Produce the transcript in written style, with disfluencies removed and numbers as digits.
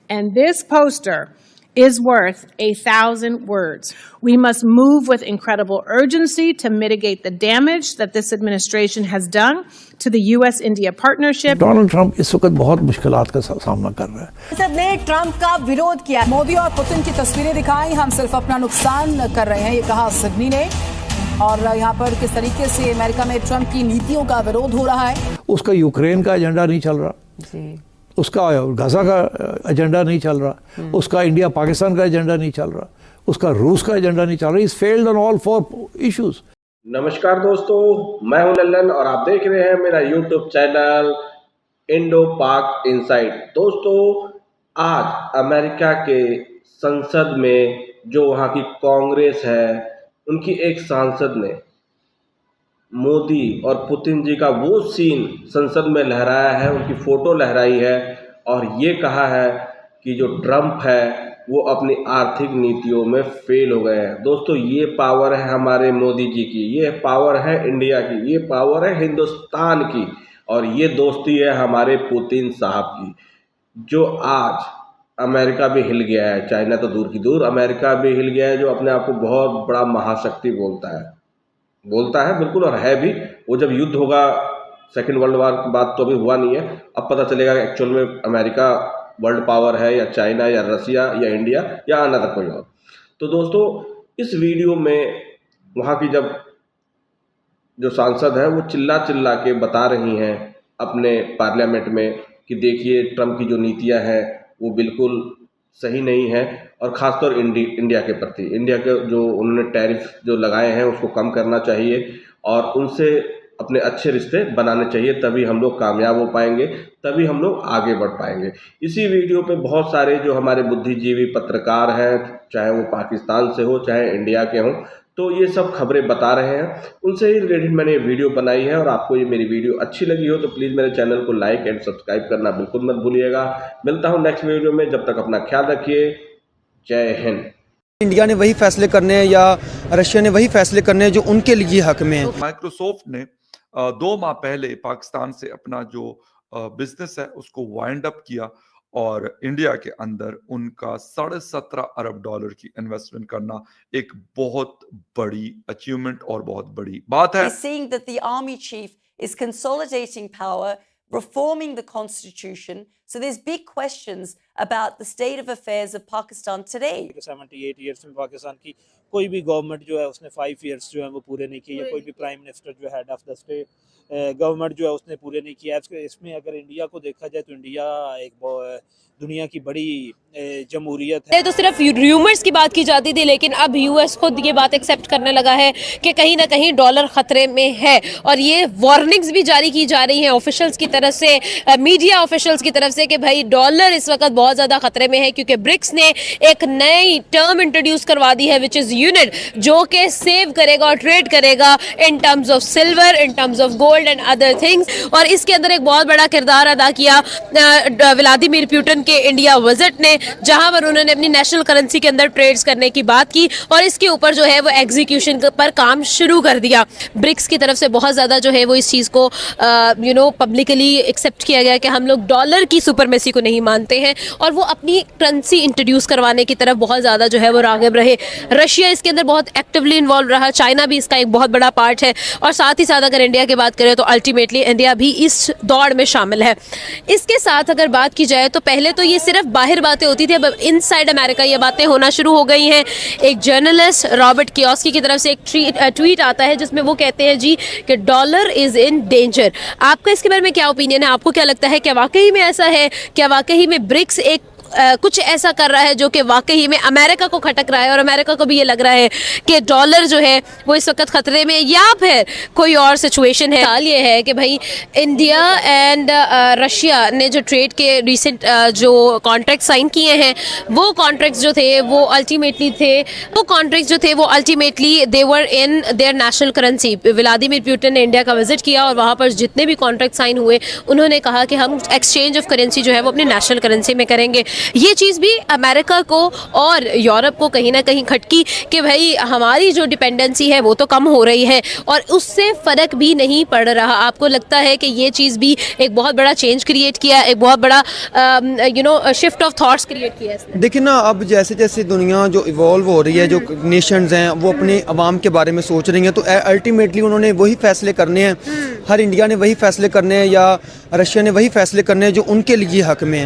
And this poster is worth 1,000 words. We must move with incredible urgency to mitigate the damage that this administration has done to the U.S.-India partnership. Donald Trump इस वक्त बहुत मुश्किलात का सामना कर रहा है। संसद ने ट्रंप का विरोध किया। मोदी और पुतिन की तस्वीरें दिखाई, हम सिर्फ अपना नुकसान कर रहे हैं, ये कहा सिडनी ने। और यहाँ पर किस तरीके से अमेरिका में ट्रंप की नीतियों का विरोध हो रहा है। उसका यूक्रेन का एजेंडा नहीं चल रहा जी। उसका गाजा का एजेंडा नहीं चल रहा, उसका इंडिया पाकिस्तान का एजेंडा नहीं चल रहा, उसका रूस का एजेंडा नहीं चल रहा। Is failed on all 4 issues. नमस्कार दोस्तों, मैं हूं लल्लन और आप देख रहे हैं मेरा यूट्यूब चैनल इंडो पाक इनसाइड। दोस्तों, आज अमेरिका के संसद में जो वहां की कांग्रेस है, उनकी एक सांसद ने मोदी और पुतिन जी का वो सीन संसद में लहराया है, उनकी फ़ोटो लहराई है और ये कहा है कि जो ट्रंप है वो अपनी आर्थिक नीतियों में फेल हो गए हैं। दोस्तों, ये पावर है हमारे मोदी जी की, ये पावर है इंडिया की, ये पावर है हिंदुस्तान की और ये दोस्ती है हमारे पुतिन साहब की। जो आज अमेरिका भी हिल गया है, चाइना तो दूर की दूर, अमेरिका भी हिल गया है, जो अपने आप को बहुत बड़ा महाशक्ति बोलता है बिल्कुल, और है भी। वो जब युद्ध होगा सेकेंड वर्ल्ड वॉर की बात तो अभी हुआ नहीं है, अब पता चलेगा कि एक्चुअल में अमेरिका वर्ल्ड पावर है या चाइना या रसिया या इंडिया या अनदर कोई और। तो दोस्तों, इस वीडियो में वहाँ की जब जो सांसद है वो चिल्ला चिल्ला के बता रही हैं अपने पार्लियामेंट में कि देखिए ट्रंप की जो नीतियाँ हैं वो बिल्कुल सही नहीं है और ख़ासतौर इंडिया के प्रति, इंडिया के जो उन्होंने टैरिफ जो लगाए हैं उसको कम करना चाहिए और उनसे अपने अच्छे रिश्ते बनाने चाहिए, तभी हम लोग कामयाब हो पाएंगे, तभी हम लोग आगे बढ़ पाएंगे। इसी वीडियो पे बहुत सारे जो हमारे बुद्धिजीवी पत्रकार हैं, चाहे वो पाकिस्तान से हो चाहे इंडिया के हों, तो ये सब खबरें बता रहे हैं, उनसे ही रिलेटेड मैंने ये वीडियो बनाई है। और आपको ये मेरी वीडियो अच्छी लगी हो तो प्लीज़ मेरे चैनल को लाइक एंड सब्सक्राइब करना बिल्कुल मत भूलिएगा। मिलता हूँ नेक्स्ट वीडियो में, जब तक अपना ख्याल रखिए। जय हिंद। इंडिया ने वही फैसले करने हैं या रशिया ने वही फैसले करने हैं जो उनके लिए हक में है। माइक्रोसॉफ्ट ने 2 माह पहले पाकिस्तान से अपना जो बिजनेस है उसको वाइंड अप किया और इंडिया के अंदर उनका $17.5 अरब की इन्वेस्टमेंट करना एक बहुत बड़ी अचीवमेंट और बहुत बड़ी बात है। Seeing that the army chief is consolidating power, reforming the constitution, so there's big questions about the state of affairs of Pakistan today. 78 years में पाकिस्तान की कोई भी गवर्नमेंट जो है उसने 5 years जो है वो पूरे नहीं किए, या कोई भी प्राइम मिनिस्टर जो head of the state government जो है उसने पूरे नहीं किया। इसमें अगर इंडिया को देखा जाए तो इंडिया एक दुनिया की बड़ी जमहूरियत है। तो सिर्फ र्यूमर्स की बात की जाती थी, लेकिन अब यूएस खुद ये बात एक्सेप्ट करने लगा है कि कहीं ना कहीं डॉलर खतरे में है और ये वार्निंग्स भी जारी की जा रही हैं ऑफिशियल्स की तरफ से, मीडिया ऑफिशियल्स की तरफ से, कि भाई डॉलर इस वक्त बहुत ज़्यादा खतरे में है, क्योंकि ब्रिक्स ने एक नई टर्म इंट्रोड्यूस करवा दी है विच इज़ यूनिट, जो कि सेव करेगा और ट्रेड करेगा in terms of silver, in terms of gold and other things. और इसके अंदर एक बहुत बड़ा किरदार अदा किया व्लादिमीर पुतिन के इंडिया विजिट ने, जहां पर उन्होंने अपनी नेशनल करेंसी के अंदर ट्रेड्स करने की बात की और इसके ऊपर जो है वो एग्जीक्यूशन पर काम शुरू कर दिया। ब्रिक्स की तरफ से बहुत ज़्यादा जो है वो इस चीज़ को पब्लिकली एक्सेप्ट किया गया कि हम लोग डॉलर की सुपरमेसी को नहीं मानते हैं और वो अपनी करेंसी इंट्रोड्यूस करवाने की तरफ बहुत ज़्यादा जो है वो राग़िब रहे। रशिया इसके अंदर बहुत एक्टिवली इन्वॉल्व रहा, चाइना भी इसका एक बहुत बड़ा पार्ट है और साथ ही साथ अगर इंडिया की बात करें तो अल्टीमेटली इंडिया भी इस दौड़ में शामिल है। इसके साथ अगर बात की जाए तो पहले तो ये सिर्फ बाहर बातें होती थी, अब इनसाइड अमेरिका ये बातें होना शुरू हो गई हैं। एक जर्नलिस्ट रॉबर्ट कियोस्की की तरफ से एक ट्वीट आता है जिसमें वो कहते हैं जी कि डॉलर इज़ इन डेंजर। आपका इसके बारे में क्या ओपिनियन है? आपको क्या लगता है, क्या वाकई में ऐसा है? क्या वाकई में ब्रिक्स एक कुछ ऐसा कर रहा है जो कि वाकई में अमेरिका को खटक रहा है और अमेरिका को भी ये लग रहा है कि डॉलर जो है वो इस वक्त खतरे में, या फिर कोई और सिचुएशन है? हाल ये है कि भाई इंडिया एंड रशिया ने जो ट्रेड के रिसेंट जो कॉन्ट्रैक्ट साइन किए हैं वो कॉन्ट्रैक्ट्स जो थे वो ultimately they were in their national currency. Vladimir Putin ने इंडिया का विजिट किया और वहाँ पर जितने भी कॉन्ट्रैक्ट साइन हुए उन्होंने कहा कि हम एक्सचेंज ऑफ करेंसी जो है वो अपनी नेशनल करेंसी में करेंगे। ये चीज़ भी अमेरिका को और यूरोप को कहीं ना कहीं खटकी कि भाई हमारी जो डिपेंडेंसी है वो तो कम हो रही है और उससे फ़र्क भी नहीं पड़ रहा। आपको लगता है कि ये चीज़ भी एक बहुत बड़ा चेंज क्रिएट किया, एक बहुत बड़ा शिफ्ट ऑफ थॉट्स क्रिएट किया इसने? देखिए ना, अब जैसे जैसे दुनिया जो इवॉल्व हो रही है, जो नेशंस हैं वो अपने अवाम के बारे में सोच रही हैं, तो अल्टीमेटली उन्होंने वही फैसले करने हैं। हर इंडिया ने वही फैसले करने हैं या रशिया ने वही फैसले करने हैं जो उनके लिए हक में है।